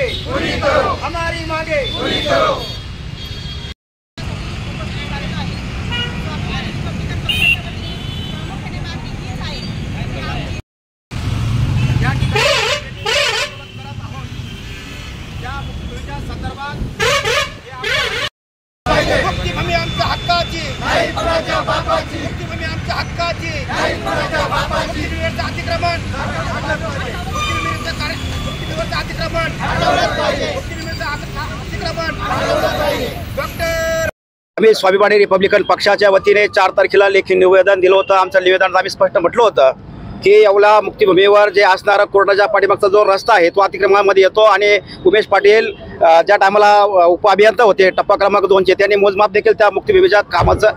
मांगे पूरी करो, हमारी मांगे पूरी करो। मुक्तीभूमी आमच्या हक्काची, नाही कोणाच्या बापाची, मुक्तीभूमी आमच्या हक्काची, नाही कोणाच्या बापाची, मुक्तीभूमीवरचं अतिक्रमण, मुक्तीभूमीवरचं अतिक्रमण, मुक्तीभूमीवरचं अतिक्रमण डॉक्टर आम्ही स्वाभिमानी रिपब्लिकन पक्षाच्या वतीने 4 तारखेला लेखी निवेदन दिलं होतं। आमच्या निवेदनात आम्ही स्पष्ट म्हटलं होतं की येवला मुक्तीभूमीवर जे असणारा कोर्टाच्या पाठीमागचा जो रस्ता आहे तो अतिक्रमणामध्ये येतो आणि उमेश पाटील ज्या टायमाला उपअभियंता होते टप्पा क्रमांक 2चे त्यांनी मोजमाप देखील त्या मुक्तीभूमीच्या कामाचं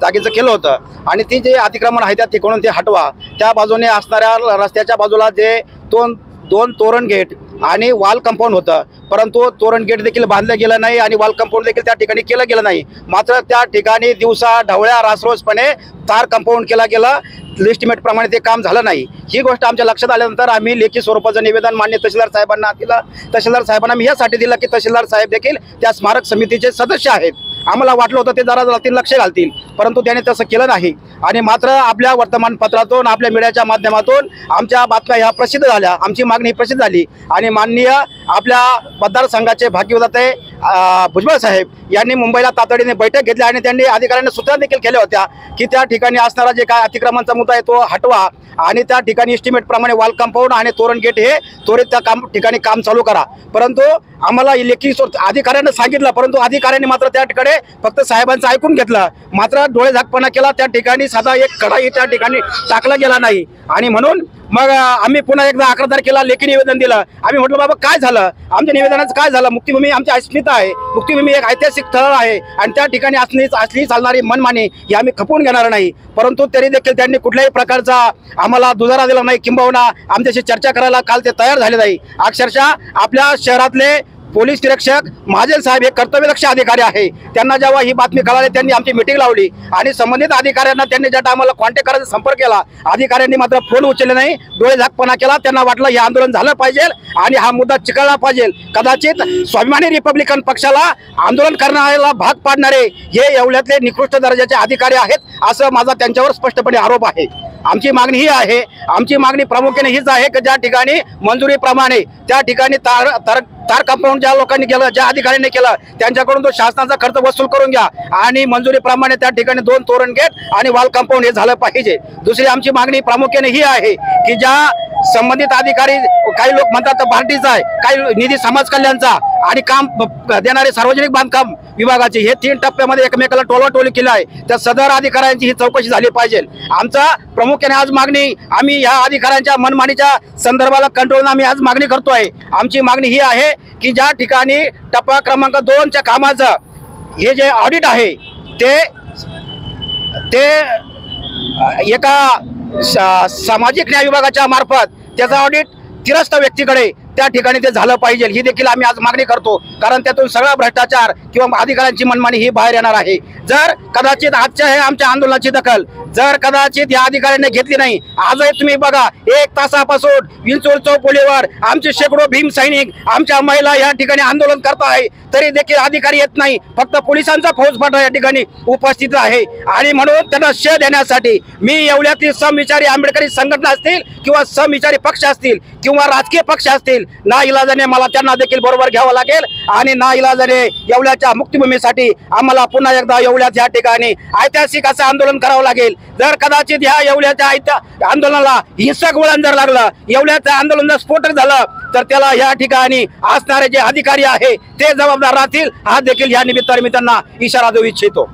जागेचं केलं होतं आणि ती जे अतिक्रमण आहे त्या ठिकाणून ते हटवा। त्या बाजूने असणाऱ्या रस्त्याच्या बाजूला जे दोन तोरण गेट आणि वॉल कंपाऊंड होतं, परंतु तोरण गेट देखील बांधलं गेलं नाही आणि वॉल कंपाऊंड देखील त्या ठिकाणी केलं गेलं नाही। मात्र त्या ठिकाणी दिवसा ढवळ्या रासरोसपणे तार कंपाऊंड केला गेला, लिस्टिमेट प्रमाणे ते काम झालं नाही। ही गोष्ट आमच्या लक्षात आल्यानंतर आम्ही लेखी स्वरूपाचं निवेदन मान्य तहसीलदार साहेबांना दिलं। तहसीलदार साहेबांना मी यासाठी दिलं की तहसीलदार साहेब देखील त्या स्मारक समितीचे सदस्य आहेत। आम्हाला वाटलं होतं ते जरा लक्ष घालतील, परंतु त्याने तसं केलं नाही आणि मात्र आपल्या वर्तमानपत्रातून आपल्या मीडियाच्या माध्यमातून आमच्या बातम्या ह्या प्रसिद्ध झाल्या, आमची मागणी प्रसिद्ध झाली आणि माननीय आपल्या मतदारसंघाचे भाग्यविधाते भुजबळ साहेब यांनी मुंबईला तातडीने बैठक घेतली आणि त्यांनी अधिकाऱ्यांना सूचना देखील केल्या होत्या की त्या ठिकाणी असणारा जे काय अतिक्रमणाचा मुद्दा आहे तो हटवा आणि त्या ठिकाणी एस्टिमेट प्रमाणे वॉल कंपाऊंड आणि तोरण गेट हे त्वरित त्या ठिकाणी काम चालू करा। परंतु आम्हाला लेखी अधिकाऱ्यांना सांगितलं, परंतु अधिकाऱ्यांनी मात्र त्या ठिकाणी फक्त साहेबांचं ऐकून घेतलं, मात्र डोळे झाकपणा केला। त्या ठिकाणी साधा एक कडाही त्या ठिकाणी टाकला गेला नाही आणि म्हणून मग आम्ही पुन्हा एकदा 11 तारखेला लेखी निवेदन दिलं। आम्ही म्हटलं बाबा काय झालं, आमच्या निवेदनाचं काय झालं, मुक्तीभूमी आमची अस्मिता आहे, मुक्तीभूमी एक ऐतिहासिक स्थळ आहे आणि त्या ठिकाणी असली चालणारी मनमानी ही आम्ही खपवून घेणार नाही। परंतु तरी देखील त्यांनी कुठल्याही प्रकारचा आम्हाला दुजारा दिला नाही, किंबहुना आमच्याशी चर्चा करायला काल ते तयार झाले नाही। अक्षरशः आपल्या शहरातले पोलीस निरीक्षक महाजन साहेब हे कर्तव्यदक्ष अधिकारी आहे, त्यांना जेव्हा ही बातमी कळाली त्यांनी आमची मीटिंग लावली आणि संबंधित अधिकाऱ्यांना त्यांनी ज्या टायमाला कॉन्टॅक्ट करायचा संपर्क केला, अधिकाऱ्यांनी मात्र फोन उचलले नाही, डोळे झाकपणा केला। त्यांना वाटलं हे आंदोलन झालं पाहिजे आणि हा मुद्दा चिकळला पाहिजे। कदाचित स्वाभिमानी रिपब्लिकन पक्षाला आंदोलन करण्याला भाग पाडणारे हे येवल्यातले निकृष्ट दर्जाचे अधिकारी आहेत असं माझा त्यांच्यावर स्पष्टपणे आरोप आहे। आमची मागणी ही आहे, आमची मागणी प्रामुख्याने हीच आहे की ज्या ठिकाणी मंजुरीप्रमाणे त्या ठिकाणी तार कंपाऊंड ज्या लोकांनी केलं, ज्या अधिकाऱ्यांनी केलं त्यांच्याकडून तो शासनाचा खर्च वसूल करून घ्या आणि मंजुरीप्रमाणे त्या ठिकाणी 2 तोरण गेट आणि वॉल कंपाऊंड हे झालं पाहिजे। दुसरी आमची मागणी प्रामुख्याने ही आहे की ज्या संबंधित अधिकारी, काही लोक म्हणतात पार्टीचा आहे, काही निधी समाज कल्याणचा आणि काम देणारे सार्वजनिक बांधकाम विभागाचे, हे 3 टप्प्यामध्ये एकमेकाला टोलवाटोली केली आहे, त्या सदर अधिकाऱ्यांची ही चौकशी झाली पाहिजे। आमचा प्रामुख्याने आज मागणी, आम्ही या अधिकाऱ्यांच्या मनमानीच्या संदर्भाला कंट्रोल आम्ही आज मागणी करतोय। आमची मागणी ही आहे की ज्या ठिकाणी टप्पा क्रमांक 2च्या कामाचं हे जे ऑडिट आहे ते एका सामाजिक न्याय विभागाच्या मार्फत त्याचा ऑडिट त्रस्त व्यक्तीकडे त्या ठिकाणी ते झालं पाहिजे, ही देखील आम्ही आज मागणी करतो। कारण त्यातून सगळा भ्रष्टाचार किंवा अधिकाऱ्यांची मनमानी ही बाहेर येणार आहे। जर कदाचित आजच्या हे आमच्या आंदोलनाची दखल जर कदाचित या अधिकाऱ्यांनी घेतली नाही, आजही तुम्ही बघा 1 तासापासून विंचूर चौफुलीवर आमचे शेकडो भीम सैनिक, आमच्या महिला या ठिकाणी आंदोलन करत आहे, तरी देखील अधिकारी येत नाही, फक्त पोलिसांचा फौजफाटा या ठिकाणी उपस्थित आहे। आणि म्हणून त्यांना शे देण्यासाठी मी येवल्यातील समविचारी आंबेडकरी संघटना असतील किंवा समविचारी पक्ष असतील किंवा राजकीय पक्ष असतील, नाइलाजाने मला त्यांना देखील बरोबर घ्यावं लागेल आणि नाइलाजाने येवल्याच्या मुक्तीभूमीसाठी आम्हाला पुन्हा एकदा येवल्यात या ठिकाणी ऐतिहासिक असं आंदोलन करावं लागेल। जर कदाचित या येवल्याच्या आंदोलनाला हिंसक वळण जर लागलं, येवल्याचं आंदोलन जर स्फोटक झालं तर त्याला या ठिकाणी असणारे जे अधिकारी आहे ते जबाबदार राहतील, हा देखील या निमित्ताने मी त्यांना इशारा देऊ इच्छितो।